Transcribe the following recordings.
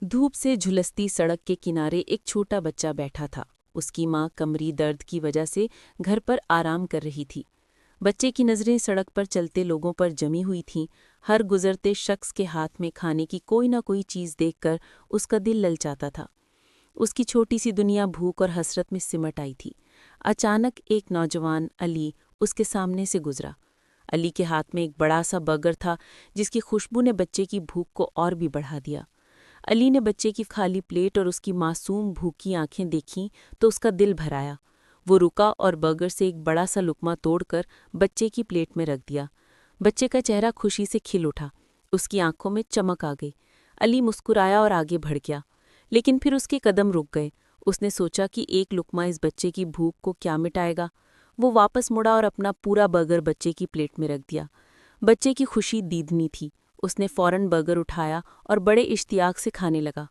دھوپ سے جھلستی سڑک کے کنارے ایک چھوٹا بچہ بیٹھا تھا۔ اس کی ماں کمری درد کی وجہ سے گھر پر آرام کر رہی تھی۔ بچے کی نظریں سڑک پر چلتے لوگوں پر جمی ہوئی تھیں۔ ہر گزرتے شخص کے ہاتھ میں کھانے کی کوئی نہ کوئی چیز دیکھ کر اس کا دل للچاتا تھا۔ اس کی چھوٹی سی دنیا بھوک اور حسرت میں سمٹ آئی تھی۔ اچانک ایک نوجوان علی اس کے سامنے سے گزرا۔ علی کے ہاتھ میں ایک بڑا سا برگر تھا جس کی خوشبو نے بچے کی بھوک کو اور بھی بڑھا دیا۔ علی نے بچے کی خالی پلیٹ اور اس کی معصوم بھوکی آنکھیں دیکھیں تو اس کا دل بھر آیا۔ وہ رکا اور برگر سے ایک بڑا سا لقمہ توڑ کر بچے کی پلیٹ میں رکھ دیا۔ بچے کا چہرہ خوشی سے کھل اٹھا، اس کی آنکھوں میں چمک آ گئی۔ علی مسکرایا اور آگے بڑھ گیا، لیکن پھر اس کے قدم رک گئے۔ اس نے سوچا کہ ایک لقمہ اس بچے کی بھوک کو کیا مٹائے گا۔ وہ واپس مڑا اور اپنا پورا برگر بچے کی پلیٹ میں رکھ دیا۔ بچے کی خوشی دیدنی تھی۔ اس نے فوراً برگر اٹھایا اور بڑے اشتیاق سے کھانے لگا۔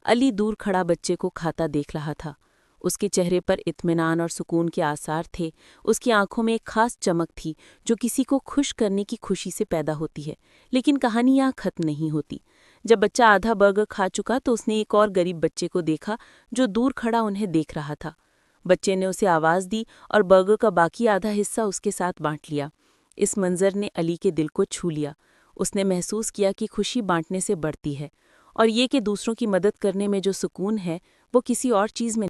علی دور کھڑا بچے کو کھاتا دیکھ رہا تھا۔ اس کے چہرے پر اطمینان اور سکون کے آثار تھے۔ اس کی آنکھوں میں ایک خاص چمک تھی جو کسی کو خوش کرنے کی خوشی سے پیدا ہوتی ہے۔ لیکن کہانی یہاں ختم نہیں ہوتی۔ جب بچہ آدھا برگر کھا چکا تو اس نے ایک اور غریب بچے کو دیکھا جو دور کھڑا انہیں دیکھ رہا تھا۔ بچے نے اسے آواز دی اور برگر کا باقی آدھا حصہ اس کے ساتھ بانٹ لیا۔ اس منظر نے علی کے دل کو چھو لیا۔ اس نے محسوس کیا کہ خوشی بانٹنے سے بڑھتی ہے، اور یہ کہ دوسروں کی مدد کرنے میں جو سکون ہے وہ کسی اور چیز میں